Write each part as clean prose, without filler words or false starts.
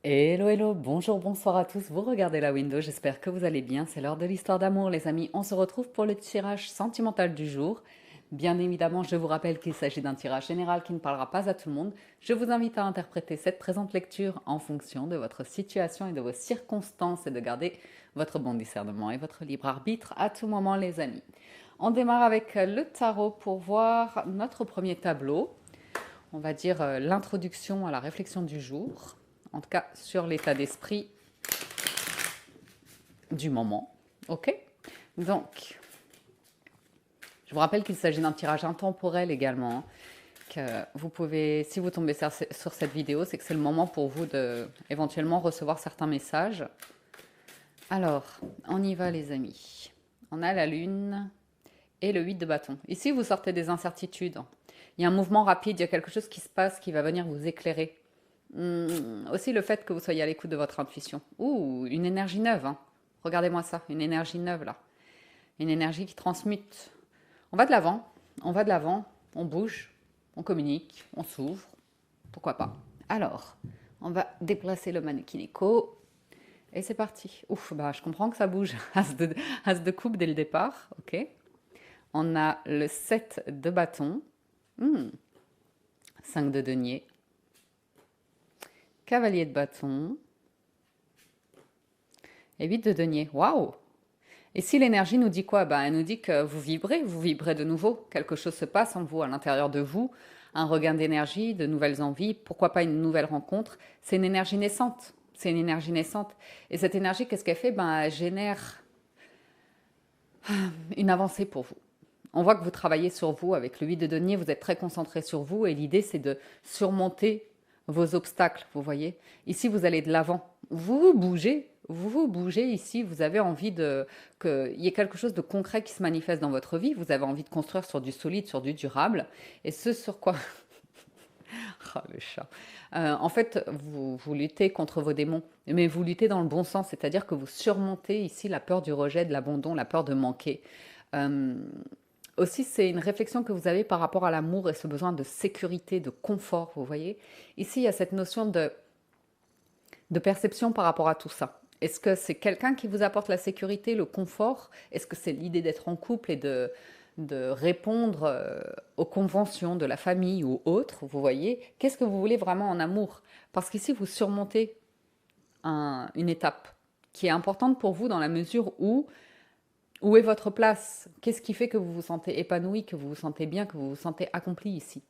Hello, hello, bonjour, bonsoir à tous. Vous regardez la window, j'espère que vous allez bien. C'est l'heure de l'histoire d'amour, les amis. On se retrouve pour le tirage sentimental du jour. Bien évidemment, je vous rappelle qu'il s'agit d'un tirage général qui ne parlera pas à tout le monde. Je vous invite à interpréter cette présente lecture en fonction de votre situation et de vos circonstances et de garder votre bon discernement et votre libre arbitre à tout moment, les amis. On démarre avec le tarot pour voir notre premier tableau. On va dire l'introduction à la réflexion du jour, en tout cas sur l'état d'esprit du moment. Ok. Donc, je vous rappelle qu'il s'agit d'un tirage intemporel également, que vous pouvez, si vous tombez sur cette vidéo, c'est que c'est le moment pour vous de éventuellement recevoir certains messages. Alors, on y va les amis. On a la lune et le 8 de bâton. Ici, vous sortez des incertitudes. Il y a un mouvement rapide, il y a quelque chose qui se passe qui va venir vous éclairer. Aussi le fait que vous soyez à l'écoute de votre intuition. Ouh, une énergie neuve, hein. Regardez-moi ça, une énergie neuve là. Une énergie qui transmute. On va de l'avant, on va de l'avant, on bouge, on communique, on s'ouvre. Pourquoi pas. Alors, on va déplacer le mannequin écho. Et c'est parti. Ouf, bah je comprends que ça bouge. As de coupe dès le départ, ok. On a le 7 de bâton, 5 de denier, cavalier de bâton et 8 de denier. Waouh! Et si l'énergie nous dit quoi? Ben, elle nous dit que vous vibrez de nouveau. Quelque chose se passe en vous, à l'intérieur de vous. Un regain d'énergie, de nouvelles envies, pourquoi pas une nouvelle rencontre. C'est une énergie naissante. C'est une énergie naissante. Et cette énergie, qu'est-ce qu'elle fait? Ben, elle génère une avancée pour vous. On voit que vous travaillez sur vous avec le 8 de denier, vous êtes très concentré sur vous et l'idée c'est de surmonter vos obstacles, vous voyez. Ici vous allez de l'avant, vous vous bougez ici, vous avez envie qu'il y ait quelque chose de concret qui se manifeste dans votre vie, vous avez envie de construire sur du solide, sur du durable, et ce sur quoi... Oh, le chat. En fait, vous luttez contre vos démons, mais vous luttez dans le bon sens, c'est-à-dire que vous surmontez ici la peur du rejet, de l'abandon, la peur de manquer. Euh, Aussi, c'est une réflexion que vous avez par rapport à l'amour et ce besoin de sécurité, de confort, vous voyez. Ici, il y a cette notion de perception par rapport à tout ça. Est-ce que c'est quelqu'un qui vous apporte la sécurité, le confort? Est-ce que c'est l'idée d'être en couple et de répondre aux conventions de la famille ou autres, vous voyez? Qu'est-ce que vous voulez vraiment en amour? Parce qu'ici, vous surmontez une étape qui est importante pour vous dans la mesure où est votre place? Qu'est-ce qui fait que vous vous sentez épanoui, que vous vous sentez bien, que vous vous sentez accompli ici?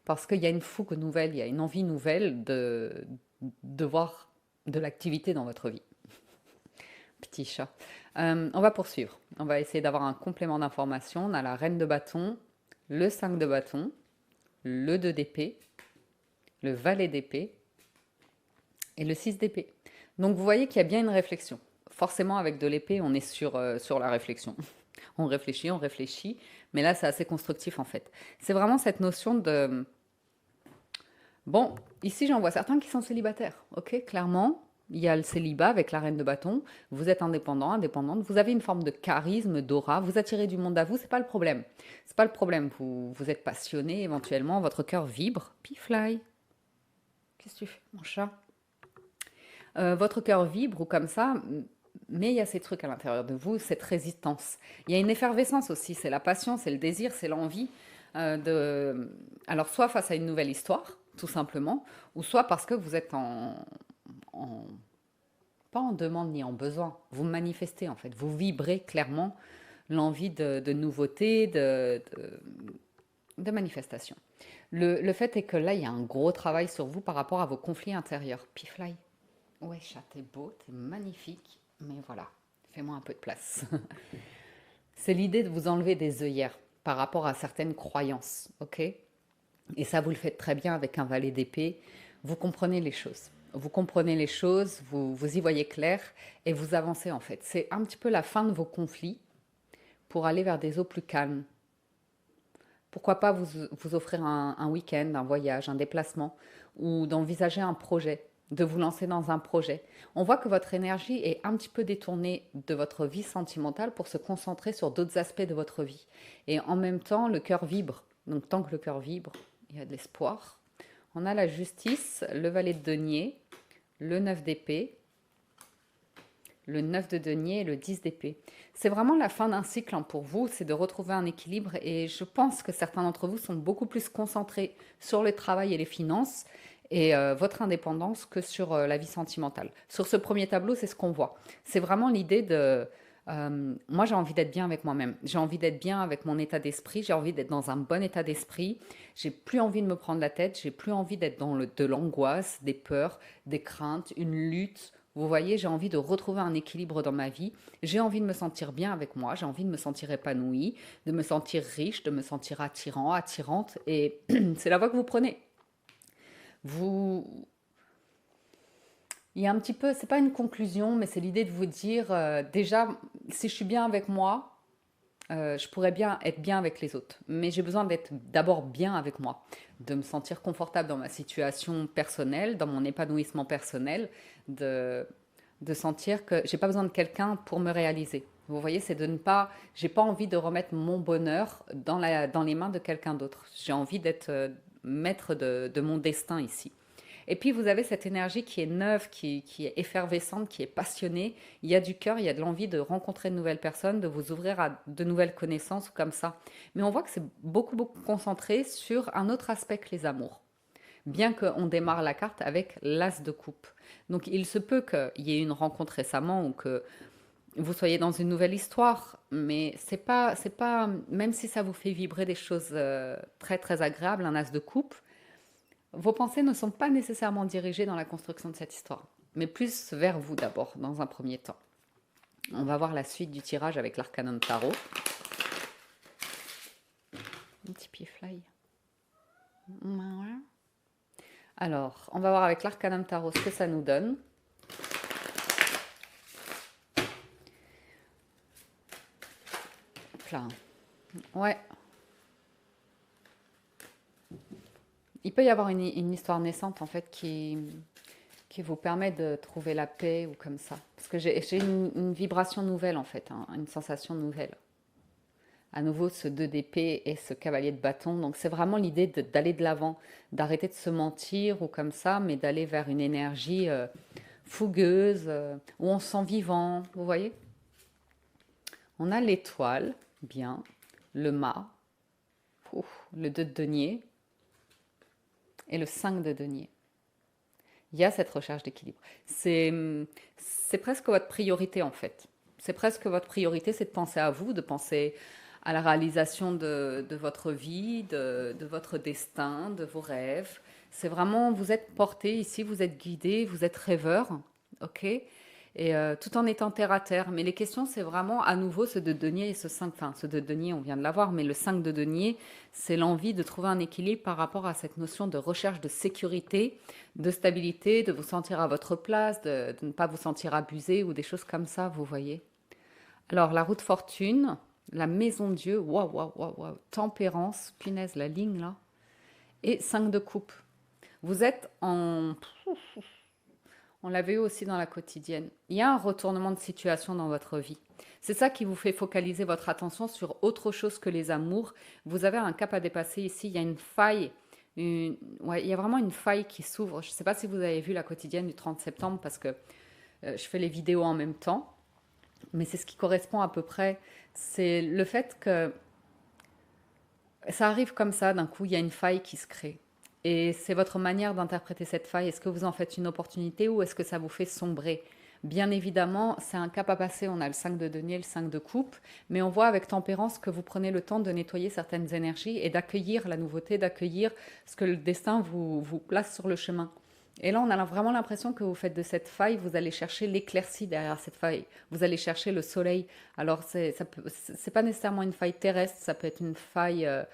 Parce qu'il y a une fougue nouvelle, il y a une envie nouvelle de voir de l'activité dans votre vie. Petit chat. On va poursuivre. On va essayer d'avoir un complément d'information. On a la reine de bâton, le 5 de bâton, le 2 d'épée, le valet d'épée et le 6 d'épée. Donc vous voyez qu'il y a bien une réflexion. Forcément, avec de l'épée, on est sur la réflexion. On réfléchit, mais là, c'est assez constructif en fait. C'est vraiment cette notion de... Bon, ici, j'en vois certains qui sont célibataires, ok, clairement. Il y a le célibat avec la reine de bâton. Vous êtes indépendant, indépendante. Vous avez une forme de charisme, d'aura. Vous attirez du monde à vous. C'est pas le problème. C'est pas le problème. Vous êtes passionné éventuellement. Votre cœur vibre. Pifly. Qu'est-ce que tu fais, mon chat? Votre cœur vibre ou comme ça, mais il y a ces trucs à l'intérieur de vous, cette résistance. Il y a une effervescence aussi, c'est la passion, c'est le désir, c'est l'envie de... Alors soit face à une nouvelle histoire, tout simplement, ou soit parce que vous êtes en- pas en demande ni en besoin, vous manifestez en fait, vous vibrez clairement l'envie de nouveauté, de manifestation. Le fait est que là, il y a un gros travail sur vous par rapport à vos conflits intérieurs. Pifly. Ouais, chat, t'es beau, t'es magnifique, mais voilà, fais-moi un peu de place. C'est l'idée de vous enlever des œillères par rapport à certaines croyances, ok? Et ça, vous le faites très bien avec un valet d'épée. Vous comprenez les choses. Vous comprenez les choses, vous y voyez clair et vous avancez en fait. C'est un petit peu la fin de vos conflits pour aller vers des eaux plus calmes. Pourquoi pas vous offrir un week-end, un voyage, un déplacement ou d'envisager un projet, de vous lancer dans un projet. On voit que votre énergie est un petit peu détournée de votre vie sentimentale pour se concentrer sur d'autres aspects de votre vie. Et en même temps, le cœur vibre. Donc tant que le cœur vibre, il y a de l'espoir. On a la justice, le valet de denier, le 9 d'épée, le 9 de denier et le 10 d'épée. C'est vraiment la fin d'un cycle hein, pour vous, c'est de retrouver un équilibre et je pense que certains d'entre vous sont beaucoup plus concentrés sur le travail et les finances et votre indépendance que sur la vie sentimentale. Sur ce premier tableau, c'est ce qu'on voit. C'est vraiment l'idée de... moi, j'ai envie d'être bien avec moi-même. J'ai envie d'être bien avec mon état d'esprit. J'ai envie d'être dans un bon état d'esprit. J'ai plus envie de me prendre la tête. J'ai plus envie d'être dans de l'angoisse, des peurs, des craintes, une lutte. Vous voyez, j'ai envie de retrouver un équilibre dans ma vie. J'ai envie de me sentir bien avec moi. J'ai envie de me sentir épanouie, de me sentir riche, de me sentir attirant, attirante. Et c'est la voie que vous prenez. Vous, il y a un petit peu, c'est pas une conclusion, mais c'est l'idée de vous dire, déjà, si je suis bien avec moi, je pourrais bien être bien avec les autres. Mais j'ai besoin d'être d'abord bien avec moi, de me sentir confortable dans ma situation personnelle, dans mon épanouissement personnel, de, de sentir que j'ai pas besoin de quelqu'un pour me réaliser. Vous voyez, c'est de ne pas, j'ai pas envie de remettre mon bonheur dans les mains de quelqu'un d'autre. J'ai envie d'être maître de mon destin ici. Et puis vous avez cette énergie qui est neuve, qui est effervescente, qui est passionnée. Il y a du cœur, il y a de l'envie de rencontrer de nouvelles personnes, de vous ouvrir à de nouvelles connaissances comme ça. Mais on voit que c'est beaucoup, beaucoup concentré sur un autre aspect que les amours. Bien qu'on démarre la carte avec l'as de coupe. Donc il se peut qu'il y ait une rencontre récemment ou que vous soyez dans une nouvelle histoire, mais c'est pas, même si ça vous fait vibrer des choses très très agréables, un as de coupe, vos pensées ne sont pas nécessairement dirigées dans la construction de cette histoire, mais plus vers vous d'abord, dans un premier temps. On va voir la suite du tirage avec l'arcanum tarot. Un petit pied fly. Alors, on va voir avec l'arcanum tarot ce que ça nous donne. Là. Ouais. Il peut y avoir une histoire naissante en fait qui vous permet de trouver la paix ou comme ça. Parce que j'ai une vibration nouvelle en fait, hein, une sensation nouvelle. À nouveau, ce 2 d'épée et ce cavalier de bâton. Donc c'est vraiment l'idée d'aller de l'avant, d'arrêter de se mentir ou comme ça, mais d'aller vers une énergie fougueuse, où on se sent vivant, vous voyez. On a l'étoile, bien, le mât, le 2 de denier et le 5 de denier. Il y a cette recherche d'équilibre. C'est presque votre priorité en fait. C'est presque votre priorité, c'est de penser à vous, de penser à la réalisation de votre vie, de votre destin, de vos rêves. C'est vraiment, vous êtes porté ici, vous êtes guidé, vous êtes rêveur, ok? Et tout en étant terre à terre. Mais les questions, c'est vraiment à nouveau ce de denier et ce 5. Enfin, ce de denier, on vient de l'avoir, mais le 5 de denier, c'est l'envie de trouver un équilibre par rapport à cette notion de recherche de sécurité, de stabilité, de vous sentir à votre place, de ne pas vous sentir abusé ou des choses comme ça, vous voyez. Alors, la roue de fortune, la maison de Dieu, waouh, waouh, waouh, waouh, tempérance, punaise, la ligne là, et 5 de coupe. Vous êtes en... On l'avait eu aussi dans la quotidienne. Il y a un retournement de situation dans votre vie. C'est ça qui vous fait focaliser votre attention sur autre chose que les amours. Vous avez un cap à dépasser ici. Il y a une faille. Ouais, il y a vraiment une faille qui s'ouvre. Je ne sais pas si vous avez vu la quotidienne du 30 septembre parce que je fais les vidéos en même temps. Mais c'est ce qui correspond à peu près. C'est le fait que ça arrive comme ça, d'un coup, il y a une faille qui se crée. Et c'est votre manière d'interpréter cette faille. Est-ce que vous en faites une opportunité ou est-ce que ça vous fait sombrer? Bien évidemment, c'est un cap à passer. On a le 5 de denier, le 5 de coupe, mais on voit avec tempérance que vous prenez le temps de nettoyer certaines énergies et d'accueillir la nouveauté, d'accueillir ce que le destin vous place sur le chemin. Et là, on a vraiment l'impression que vous faites de cette faille, vous allez chercher l'éclaircie derrière cette faille. Vous allez chercher le soleil. Alors, c'est pas nécessairement une faille terrestre, ça peut être une faille euh,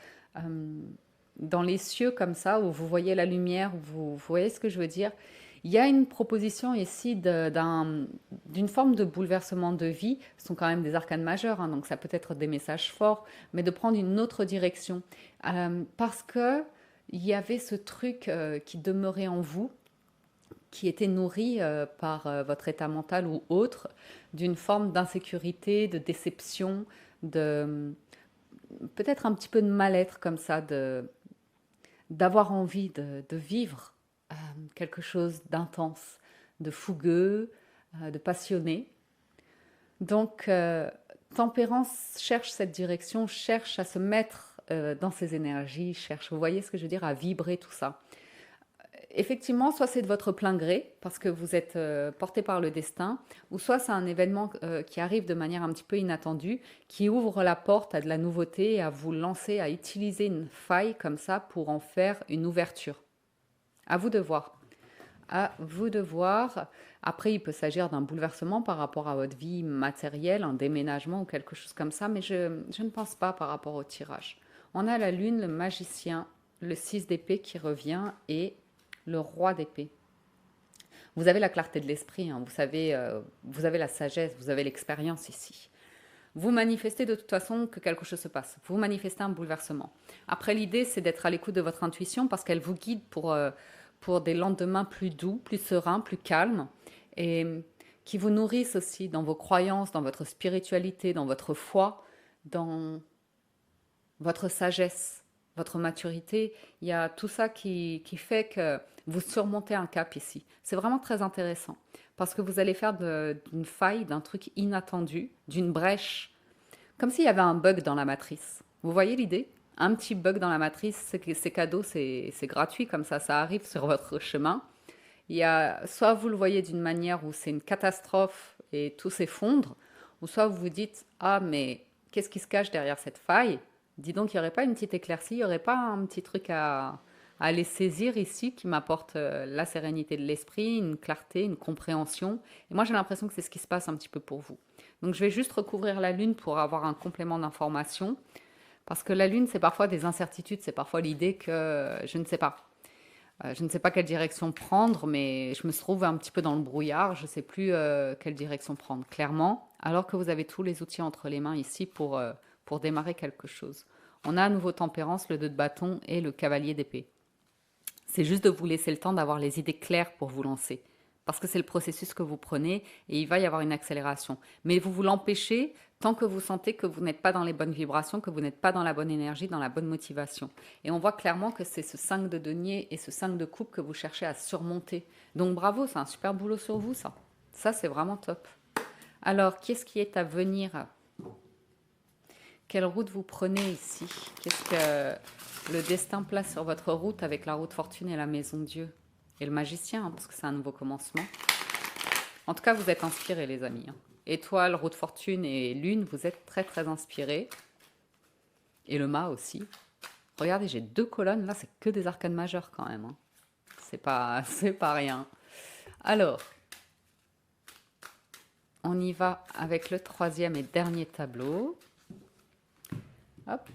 dans les cieux comme ça, où vous voyez la lumière, où vous voyez ce que je veux dire. Il y a une proposition ici d'une forme de bouleversement de vie. Ce sont quand même des arcanes majeures, hein, donc ça peut être des messages forts, mais de prendre une autre direction. Parce que il y avait ce truc qui demeurait en vous, qui était nourri par votre état mental ou autre, d'une forme d'insécurité, de déception, de peut-être un petit peu de mal-être comme ça, d'avoir envie de vivre quelque chose d'intense, de fougueux, de passionné. Donc, Tempérance cherche cette direction, cherche à se mettre dans ses énergies, cherche, vous voyez ce que je veux dire, à vibrer tout ça. Effectivement, soit c'est de votre plein gré, parce que vous êtes porté par le destin, ou soit c'est un événement qui arrive de manière un petit peu inattendue, qui ouvre la porte à de la nouveauté et à vous lancer, à utiliser une faille comme ça pour en faire une ouverture. À vous de voir. À vous de voir. Après, il peut s'agir d'un bouleversement par rapport à votre vie matérielle, un déménagement ou quelque chose comme ça, mais je ne pense pas par rapport au tirage. On a la lune, le magicien, le 6 d'épée qui revient et le roi d'épée. Vous avez la clarté de l'esprit, hein, vous avez la sagesse, vous avez l'expérience ici. Vous manifestez de toute façon que quelque chose se passe. Vous manifestez un bouleversement. Après, l'idée, c'est d'être à l'écoute de votre intuition parce qu'elle vous guide pour des lendemains plus doux, plus sereins, plus calmes et qui vous nourrissent aussi dans vos croyances, dans votre spiritualité, dans votre foi, dans votre sagesse, votre maturité. Il y a tout ça qui fait que vous surmontez un cap ici. C'est vraiment très intéressant parce que vous allez faire d'une faille, d'un truc inattendu, d'une brèche, comme s'il y avait un bug dans la matrice. Vous voyez l'idée? Un petit bug dans la matrice, c'est cadeau, c'est gratuit comme ça arrive sur votre chemin. Il y a, soit vous le voyez d'une manière où c'est une catastrophe et tout s'effondre, ou soit vous vous dites, ah mais qu'est-ce qui se cache derrière cette faille? Dis donc, il n'y aurait pas une petite éclaircie, il n'y aurait pas un petit truc à aller saisir ici qui m'apporte la sérénité de l'esprit, une clarté, une compréhension. Et moi, j'ai l'impression que c'est ce qui se passe un petit peu pour vous. Donc, je vais juste recouvrir la lune pour avoir un complément d'information. Parce que la lune, c'est parfois des incertitudes, c'est parfois l'idée que je ne sais pas. Je ne sais pas quelle direction prendre, mais je me trouve un petit peu dans le brouillard. Je ne sais plus quelle direction prendre, clairement. Alors que vous avez tous les outils entre les mains ici pour démarrer quelque chose. On a à nouveau Tempérance, le 2 de bâton et le cavalier d'épée. C'est juste de vous laisser le temps d'avoir les idées claires pour vous lancer. Parce que c'est le processus que vous prenez et il va y avoir une accélération. Mais vous l'empêchez tant que vous sentez que vous n'êtes pas dans les bonnes vibrations, que vous n'êtes pas dans la bonne énergie, dans la bonne motivation. Et on voit clairement que c'est ce 5 de denier et ce 5 de coupe que vous cherchez à surmonter. Donc bravo, c'est un super boulot sur vous ça. Ça c'est vraiment top. Alors, qu'est-ce qui est à venir? Quelle route vous prenez ici? Qu'est-ce que le destin place sur votre route avec la route fortune et la maison Dieu? Et le magicien, hein, parce que c'est un nouveau commencement. En tout cas, vous êtes inspirés, les amis. Hein. Étoile, route fortune et lune, vous êtes très très inspirés. Et le mât aussi. Regardez, j'ai 2 colonnes. Là, c'est que des arcanes majeures quand même. Hein. C'est pas rien. Alors, on y va avec le 3e et dernier tableau. Hop.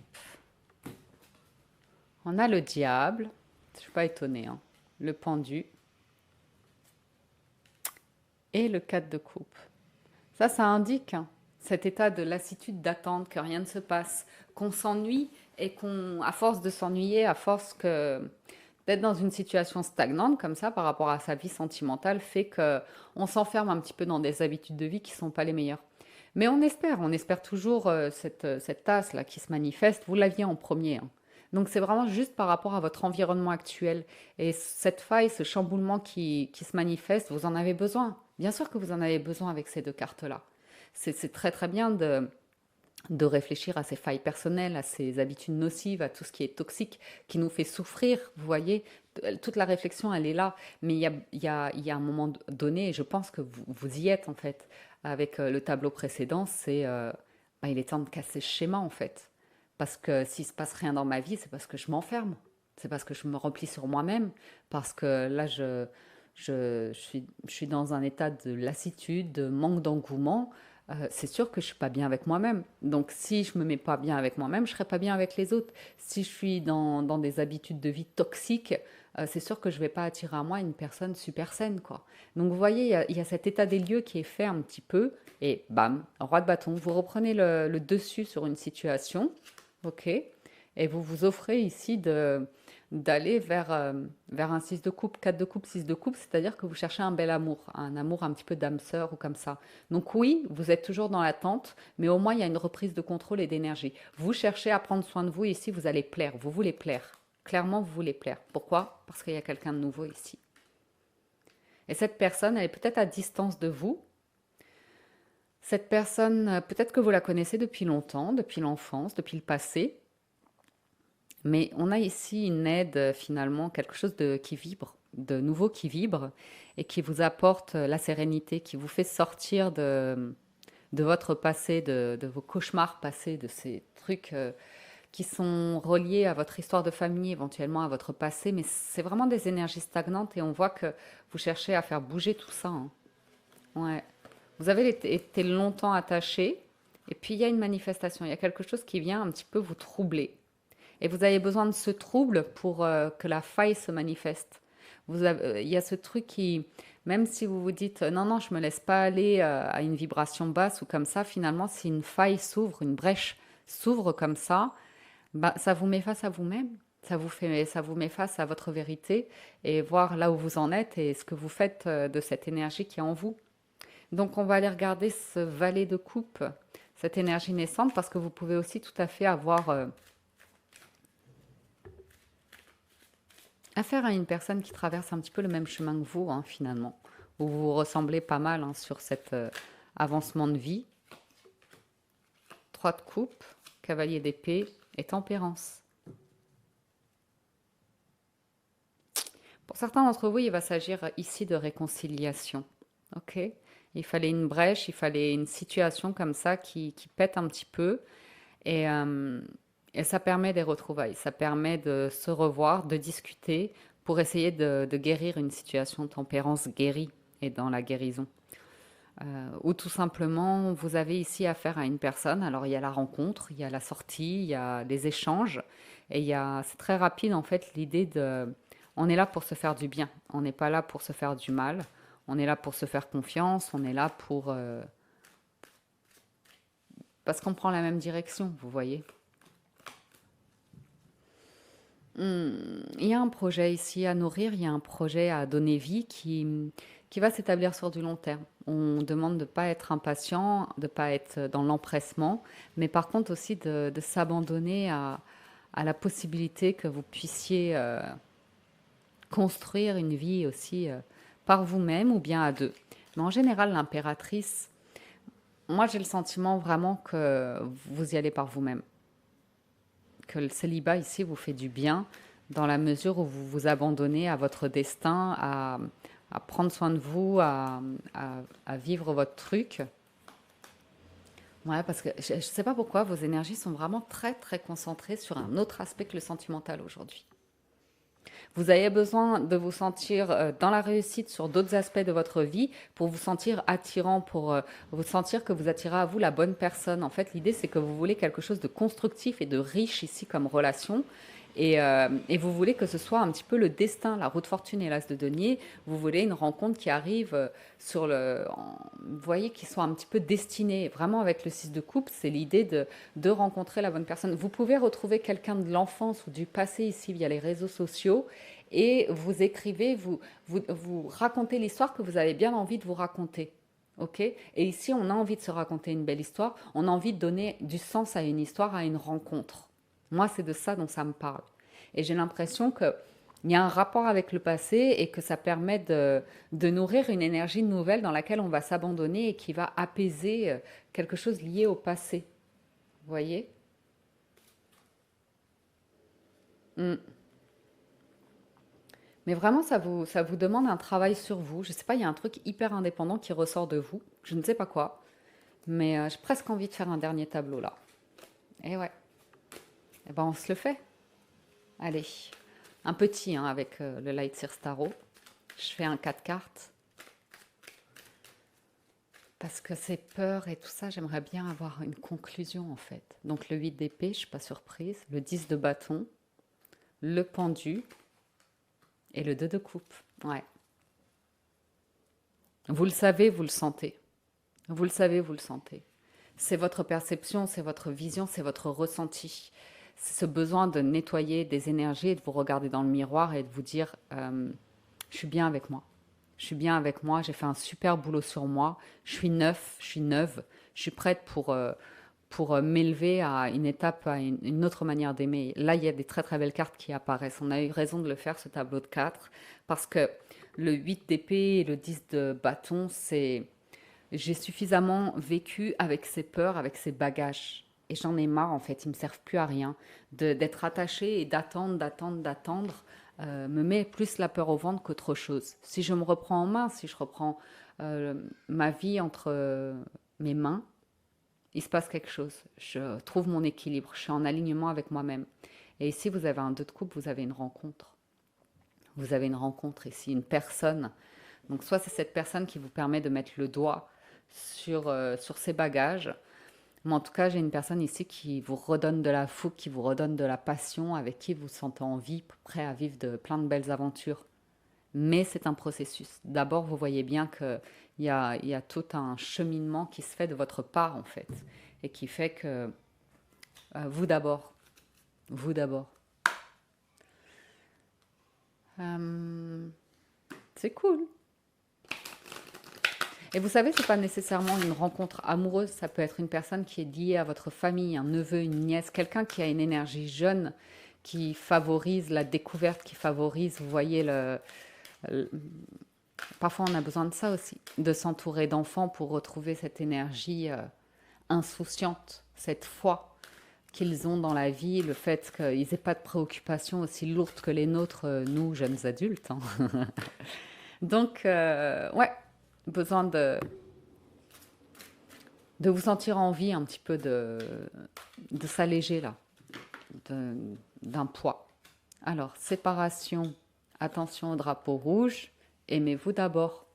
On a le diable. Je ne suis pas étonnée. Hein. Le pendu. Et le 4 de coupe. Ça indique hein, cet état de lassitude, d'attente, que rien ne se passe, qu'on s'ennuie et à force de s'ennuyer, à force d'être dans une situation stagnante comme ça par rapport à sa vie sentimentale, fait qu'on s'enferme un petit peu dans des habitudes de vie qui ne sont pas les meilleures. Mais on espère toujours cette tasse-là qui se manifeste. Vous l'aviez en premier. Hein. Donc c'est vraiment juste par rapport à votre environnement actuel. Et cette faille, ce chamboulement qui se manifeste, vous en avez besoin. Bien sûr que vous en avez besoin avec ces 2 cartes-là. C'est très très bien de réfléchir à ces failles personnelles, à ces habitudes nocives, à tout ce qui est toxique, qui nous fait souffrir. Vous voyez, toute la réflexion, elle est là. Mais il y a un moment donné, et je pense que vous y êtes en fait, avec le tableau précédent, il est temps de casser ce schéma en fait. Parce que s'il ne se passe rien dans ma vie, c'est parce que je m'enferme. C'est parce que je me replie sur moi-même. Parce que là, je suis dans un état de lassitude, de manque d'engouement. C'est sûr que je ne suis pas bien avec moi-même. Donc, si je ne me mets pas bien avec moi-même, je ne serai pas bien avec les autres. Si je suis dans des habitudes de vie toxiques, c'est sûr que je ne vais pas attirer à moi une personne super saine, quoi. Donc, vous voyez, il y a cet état des lieux qui est fait un petit peu. Et bam, roi de bâton. Vous reprenez le dessus sur une situation. OK. Et vous vous offrez ici d'aller vers un 6 de coupe, 4 de coupe, 6 de coupe, c'est-à-dire que vous cherchez un bel amour, un amour un petit peu d'âme sœur ou comme ça. Donc oui, vous êtes toujours dans l'attente, mais au moins il y a une reprise de contrôle et d'énergie. Vous cherchez à prendre soin de vous ici, vous allez plaire, vous voulez plaire. Clairement, vous voulez plaire. Pourquoi? Parce qu'il y a quelqu'un de nouveau ici. Et cette personne, elle est peut-être à distance de vous. Cette personne, peut-être que vous la connaissez depuis longtemps, depuis l'enfance, depuis le passé. Mais on a ici une aide, finalement, quelque chose qui vibre, de nouveau qui vibre et qui vous apporte la sérénité, qui vous fait sortir de votre passé, de vos cauchemars passés, de ces trucs qui sont reliés à votre histoire de famille, éventuellement à votre passé. Mais c'est vraiment des énergies stagnantes et on voit que vous cherchez à faire bouger tout ça, hein. Ouais. Vous avez été longtemps attaché et puis il y a une manifestation, il y a quelque chose qui vient un petit peu vous troubler. Et vous avez besoin de ce trouble pour que la faille se manifeste. Il y a ce truc qui, même si vous vous dites non, non, je me laisse pas aller à une vibration basse ou comme ça, finalement, si une faille s'ouvre, une brèche s'ouvre comme ça, bah, ça vous met face à vous-même. Ça vous met face à votre vérité et voir là où vous en êtes et ce que vous faites de cette énergie qui est en vous. Donc, on va aller regarder ce valet de coupe, cette énergie naissante, parce que vous pouvez aussi tout à fait avoir affaire à une personne qui traverse un petit peu le même chemin que vous, hein, finalement, où vous vous ressemblez pas mal, hein, sur cet avancement de vie. 3 de coupe, cavalier d'épée et tempérance. Pour certains d'entre vous, il va s'agir ici de réconciliation. Ok? Il fallait une brèche, il fallait une situation comme ça qui pète un petit peu. Et, euh, et ça permet des retrouvailles, ça permet de se revoir, de discuter pour essayer de guérir une situation. Tempérance guérit et dans la guérison. Ou tout simplement, vous avez ici affaire à une personne. Alors il y a la rencontre, il y a la sortie, il y a les échanges. Et c'est très rapide en fait l'idée de... On est là pour se faire du bien, on n'est pas là pour se faire du mal. On est là pour se faire confiance, on est là pour... parce qu'on prend la même direction, vous voyez. Il y a un projet ici à nourrir, il y a un projet à donner vie qui va s'établir sur du long terme. On demande de ne pas être impatient, de ne pas être dans l'empressement, mais par contre aussi de s'abandonner à la possibilité que vous puissiez construire une vie aussi par vous-même ou bien à deux. Mais en général, l'impératrice, moi j'ai le sentiment vraiment que vous y allez par vous-même, que le célibat ici vous fait du bien dans la mesure où vous vous abandonnez à votre destin, à prendre soin de vous, à vivre votre truc. Ouais, parce que je ne sais pas pourquoi vos énergies sont vraiment très très concentrées sur un autre aspect que le sentimental aujourd'hui. Vous avez besoin de vous sentir dans la réussite sur d'autres aspects de votre vie pour vous sentir attirant, pour vous sentir que vous attirez à vous la bonne personne. En fait, l'idée, c'est que vous voulez quelque chose de constructif et de riche ici comme relation. Et vous voulez que ce soit un petit peu le destin, la roue de fortune et l'as de denier. Vous voulez une rencontre qui arrive vous voyez, qui soit un petit peu destinée. Vraiment, avec le 6 de coupe, c'est l'idée de rencontrer la bonne personne. Vous pouvez retrouver quelqu'un de l'enfance ou du passé ici via les réseaux sociaux et vous écrivez, vous racontez l'histoire que vous avez bien envie de vous raconter. Ok? Et ici, on a envie de se raconter une belle histoire, on a envie de donner du sens à une histoire, à une rencontre. Moi, c'est de ça dont ça me parle. Et j'ai l'impression qu'il y a un rapport avec le passé et que ça permet de nourrir une énergie nouvelle dans laquelle on va s'abandonner et qui va apaiser quelque chose lié au passé. Vous voyez? Mm. Mais vraiment, ça vous demande un travail sur vous. Je sais pas, il y a un truc hyper indépendant qui ressort de vous. Je ne sais pas quoi. Mais j'ai presque envie de faire un dernier tableau là. Et ouais. Eh ben, on se le fait. Allez. Un petit, hein, avec le Light Seer Tarot. Je fais un 4 cartes. Parce que ces peurs et tout ça, j'aimerais bien avoir une conclusion en fait. Donc le 8 d'épée, je ne suis pas surprise. Le 10 de bâton. Le pendu. Et le 2 de coupe. Ouais. Vous le savez, vous le sentez. Vous le savez, vous le sentez. C'est votre perception, c'est votre vision, c'est votre ressenti. C'est ce besoin de nettoyer des énergies et de vous regarder dans le miroir et de vous dire je suis bien avec moi. Je suis bien avec moi, j'ai fait un super boulot sur moi, je suis neuf, je suis neuve, je suis prête pour m'élever à une étape, à une autre manière d'aimer. Là, il y a des très très belles cartes qui apparaissent. On a eu raison de le faire, ce tableau de 4, parce que Le 8 d'épée et le 10 de bâton, c'est j'ai suffisamment vécu avec ces peurs, avec ces bagages. Et j'en ai marre, en fait, ils me servent plus à rien. D'être attaché et d'attendre, me met plus la peur au ventre qu'autre chose. Si je me reprends en main, si je reprends ma vie entre mes mains, il se passe quelque chose. Je trouve mon équilibre, je suis en alignement avec moi-même. Et ici, vous avez un 2 de coupe, vous avez une rencontre. Vous avez une rencontre ici, une personne. Donc soit c'est cette personne qui vous permet de mettre le doigt sur ses bagages. Mais en tout cas, j'ai une personne ici qui vous redonne de la fougue, qui vous redonne de la passion, avec qui vous vous sentez en vie, prêt à vivre plein de belles aventures. Mais c'est un processus. D'abord, vous voyez bien qu'il y a tout un cheminement qui se fait de votre part, en fait. Et qui fait que vous d'abord, vous d'abord. Euh, c'est cool. Et vous savez, c'est pas nécessairement une rencontre amoureuse, ça peut être une personne qui est liée à votre famille, un neveu, une nièce, quelqu'un qui a une énergie jeune, qui favorise la découverte, qui favorise, vous voyez, le- parfois on a besoin de ça aussi, de s'entourer d'enfants pour retrouver cette énergie insouciante, cette foi qu'ils ont dans la vie, le fait qu'ils n'aient pas de préoccupations aussi lourdes que les nôtres, nous, jeunes adultes, hein. Donc, ouais, besoin de vous sentir en vie un petit peu de s'alléger là, de- d'un poids. Alors, séparation, attention au drapeau rouge, aimez-vous d'abord.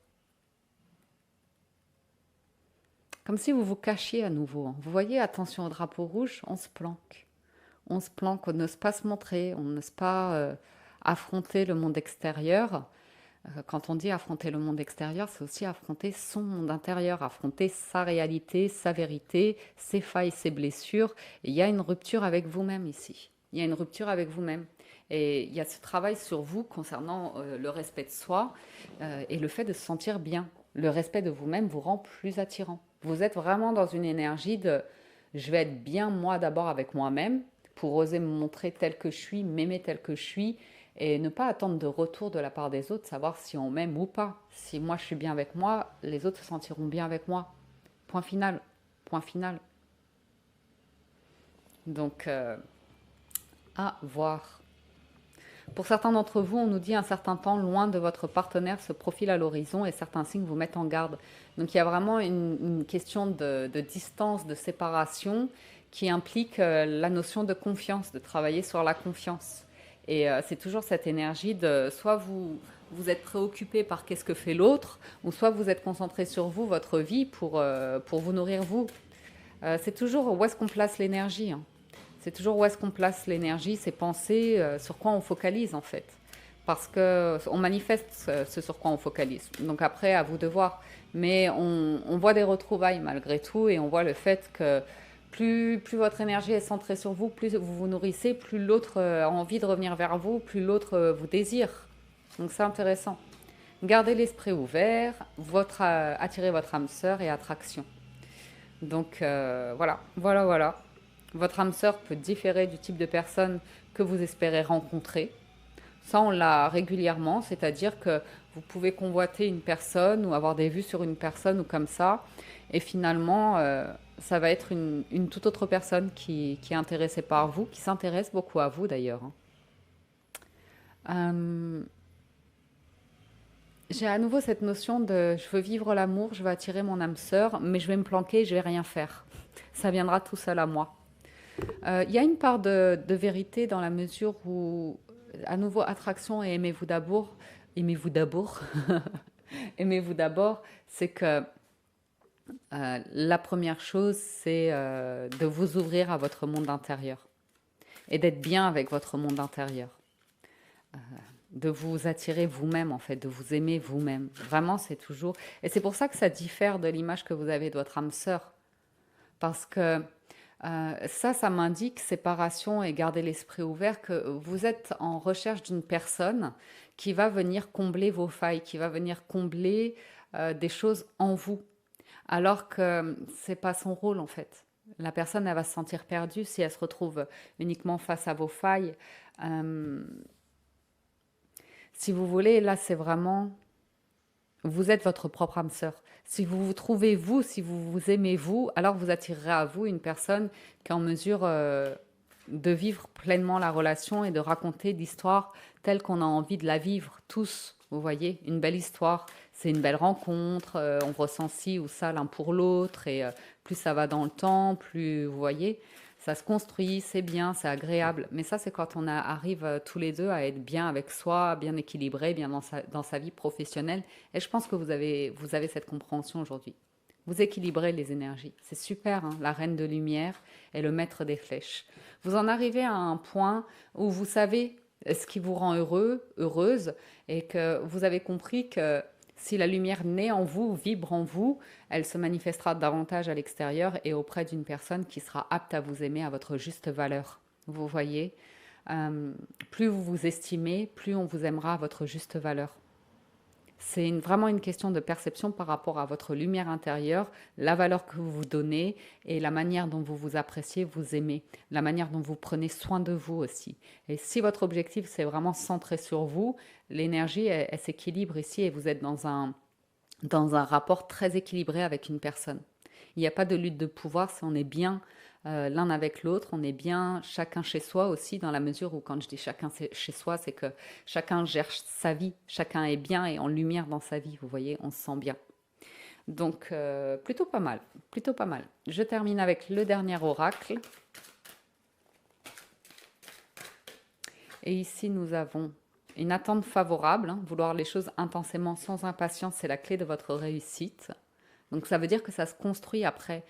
Comme si vous vous cachiez à nouveau, hein. Vous voyez, attention au drapeau rouge, on se planque. On se planque, on n'ose pas se montrer, on n'ose pas affronter le monde extérieur. Quand on dit affronter le monde extérieur, c'est aussi affronter son monde intérieur, affronter sa réalité, sa vérité, ses failles, ses blessures. Et il y a une rupture avec vous-même ici. Il y a une rupture avec vous-même. Et il y a ce travail sur vous concernant le respect de soi et le fait de se sentir bien. Le respect de vous-même vous rend plus attirant. Vous êtes vraiment dans une énergie de je vais être bien moi d'abord avec moi-même pour oser me montrer tel que je suis, m'aimer tel que je suis et ne pas attendre de retour de la part des autres, savoir si on m'aime ou pas. Si moi je suis bien avec moi, les autres se sentiront bien avec moi. Point final. Point final. Donc, à voir. Pour certains d'entre vous, on nous dit un certain temps loin de votre partenaire se profile à l'horizon et certains signes vous mettent en garde. Donc il y a vraiment une question de distance, de séparation qui implique la notion de confiance, de travailler sur la confiance. Et c'est toujours cette énergie de soit vous êtes préoccupé par qu'est-ce que fait l'autre, ou soit vous êtes concentré sur vous, votre vie, pour vous nourrir vous. C'est toujours où est-ce qu'on place l'énergie, hein. C'est toujours où est-ce qu'on place l'énergie, ses pensées, sur quoi on focalise en fait. Parce que on manifeste ce sur quoi on focalise. Donc après, à vous de voir. Mais on voit des retrouvailles malgré tout et on voit le fait que plus votre énergie est centrée sur vous, plus vous vous nourrissez, plus l'autre a envie de revenir vers vous, plus l'autre vous désire. Donc c'est intéressant. Gardez l'esprit ouvert, attirez votre âme sœur et attraction. Donc voilà. Votre âme sœur peut différer du type de personne que vous espérez rencontrer. Ça, on l'a régulièrement, c'est-à-dire que vous pouvez convoiter une personne ou avoir des vues sur une personne ou comme ça, et finalement, ça va être une toute autre personne qui est intéressée par vous, qui s'intéresse beaucoup à vous d'ailleurs, hein. Euh, j'ai à nouveau cette notion de je veux vivre l'amour, je veux attirer mon âme sœur, mais je vais me planquer, je vais rien faire. Ça viendra tout seul à moi. Il y a une part de vérité dans la mesure où, à nouveau, attraction et aimez-vous d'abord, aimez-vous d'abord, c'est que la première chose, c'est de vous ouvrir à votre monde intérieur et d'être bien avec votre monde intérieur, de vous attirer vous-même en fait, de vous aimer vous-même. Vraiment, c'est toujours... Et c'est pour ça que ça diffère de l'image que vous avez de votre âme sœur. Parce que ça m'indique, séparation et garder l'esprit ouvert, que vous êtes en recherche d'une personne qui va venir combler vos failles, qui va venir combler des choses en vous. Alors que c'est pas son rôle en fait. La personne, elle va se sentir perdue si elle se retrouve uniquement face à vos failles. Euh, si vous voulez, là, c'est vraiment... Vous êtes votre propre âme sœur. Si vous vous trouvez vous, si vous vous aimez vous, alors vous attirerez à vous une personne qui est en mesure de vivre pleinement la relation et de raconter l'histoire telle qu'on a envie de la vivre tous. Vous voyez, une belle histoire, c'est une belle rencontre, on ressent ci ou ça l'un pour l'autre et plus ça va dans le temps, plus vous voyez, ça se construit, c'est bien, c'est agréable. Mais ça, c'est quand arrive tous les deux à être bien avec soi, bien équilibré, bien dans sa vie professionnelle. Et je pense que vous avez cette compréhension aujourd'hui. Vous équilibrez les énergies. C'est super, hein, la reine de lumière et le maître des flèches. Vous en arrivez à un point où vous savez ce qui vous rend heureux, heureuse, et que vous avez compris que si la lumière naît en vous, vibre en vous, elle se manifestera davantage à l'extérieur et auprès d'une personne qui sera apte à vous aimer à votre juste valeur. Vous voyez, Euh, plus vous vous estimez, plus on vous aimera à votre juste valeur. C'est vraiment une question de perception par rapport à votre lumière intérieure, la valeur que vous vous donnez et la manière dont vous vous appréciez, vous aimez, la manière dont vous prenez soin de vous aussi. Et si votre objectif, c'est vraiment centré sur vous, l'énergie, elle s'équilibre ici et vous êtes dans un rapport très équilibré avec une personne. Il n'y a pas de lutte de pouvoir si on est bien l'un avec l'autre, on est bien chacun chez soi aussi, dans la mesure où quand je dis chacun chez soi, c'est que chacun gère sa vie, chacun est bien et en lumière dans sa vie, vous voyez, on se sent bien. Donc plutôt pas mal, plutôt pas mal. Je termine avec le dernier oracle. Et ici, nous avons une attente favorable, hein, vouloir les choses intensément, sans impatience, c'est la clé de votre réussite. Donc ça veut dire que ça se construit après,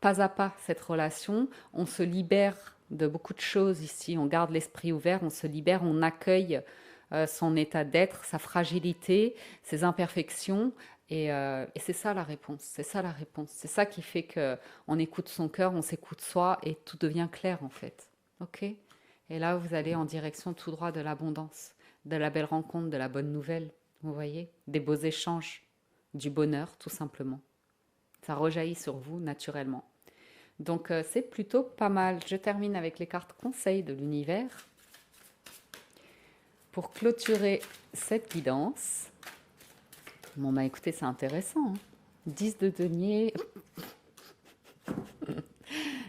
pas à pas, cette relation. On se libère de beaucoup de choses ici, on garde l'esprit ouvert, on se libère, on accueille son état d'être, sa fragilité, ses imperfections. Et c'est ça la réponse, c'est ça la réponse. C'est ça qui fait que on écoute son cœur, on s'écoute soi et tout devient clair en fait. Ok. Et là, vous allez en direction tout droit de l'abondance, de la belle rencontre, de la bonne nouvelle. Vous voyez, des beaux échanges, du bonheur tout simplement. Ça rejaillit sur vous naturellement. Donc c'est plutôt pas mal. Je termine avec les cartes conseils de l'univers pour clôturer cette guidance. Bon bah écoutez, c'est intéressant, hein. 10 de denier,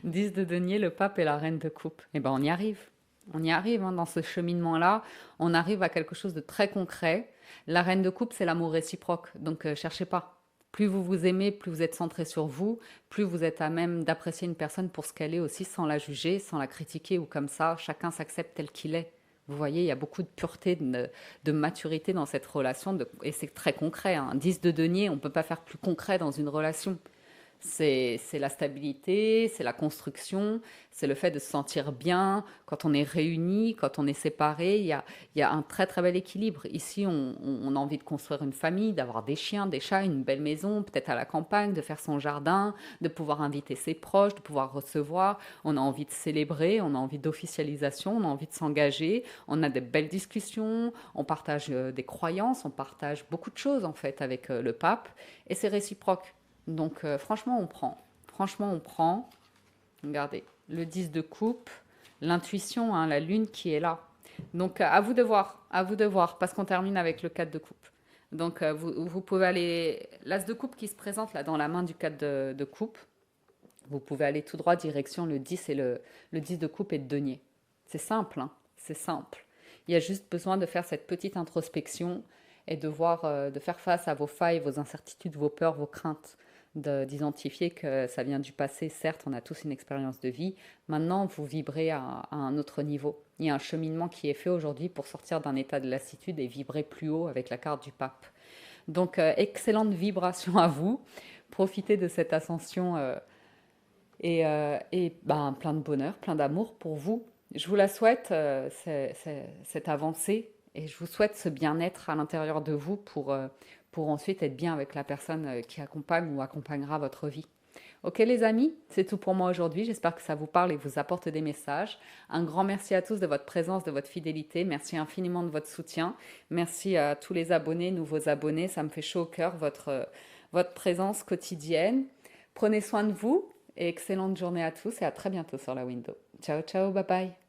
10 de denier, le pape et la reine de coupe. Eh ben on y arrive. On y arrive, hein, dans ce cheminement-là. On arrive à quelque chose de très concret. La reine de coupe, c'est l'amour réciproque. Donc cherchez pas. Plus vous vous aimez, plus vous êtes centré sur vous, plus vous êtes à même d'apprécier une personne pour ce qu'elle est aussi, sans la juger, sans la critiquer ou comme ça. Chacun s'accepte tel qu'il est. Vous voyez, il y a beaucoup de pureté, de maturité dans cette relation, et c'est très concret, hein. 10 de denier, on ne peut pas faire plus concret dans une relation. C'est la stabilité, c'est la construction, c'est le fait de se sentir bien quand on est réunis, quand on est séparés. Il y a un très très bel équilibre. Ici, on a envie de construire une famille, d'avoir des chiens, des chats, une belle maison, peut-être à la campagne, de faire son jardin, de pouvoir inviter ses proches, de pouvoir recevoir. On a envie de célébrer, on a envie d'officialisation, on a envie de s'engager. On a de belles discussions, on partage des croyances, on partage beaucoup de choses en fait avec le pape et c'est réciproque. Donc franchement, on prend. Franchement, on prend. Regardez, le 10 de coupe, l'intuition, hein, la lune qui est là. Donc à vous de voir, parce qu'on termine avec le 4 de coupe. Donc vous pouvez aller, l'as de coupe qui se présente là dans la main du 4 de coupe, vous pouvez aller tout droit direction le 10 et le 10 de coupe et de denier. C'est simple, hein, c'est simple. Il y a juste besoin de faire cette petite introspection et de voir, de faire face à vos failles, vos incertitudes, vos peurs, vos craintes, d'identifier que ça vient du passé. Certes, on a tous une expérience de vie. Maintenant, vous vibrez à un autre niveau. Il y a un cheminement qui est fait aujourd'hui pour sortir d'un état de lassitude et vibrer plus haut avec la carte du pape. Donc, excellente vibration à vous. Profitez de cette ascension et ben, plein de bonheur, plein d'amour pour vous. Je vous la souhaite, cette avancée, et je vous souhaite ce bien-être à l'intérieur de vous pour ensuite être bien avec la personne qui accompagne ou accompagnera votre vie. Ok les amis, c'est tout pour moi aujourd'hui. J'espère que ça vous parle et vous apporte des messages. Un grand merci à tous de votre présence, de votre fidélité. Merci infiniment de votre soutien. Merci à tous les abonnés, nouveaux abonnés. Ça me fait chaud au cœur, votre présence quotidienne. Prenez soin de vous et excellente journée à tous et à très bientôt sur la window. Ciao, ciao, bye bye.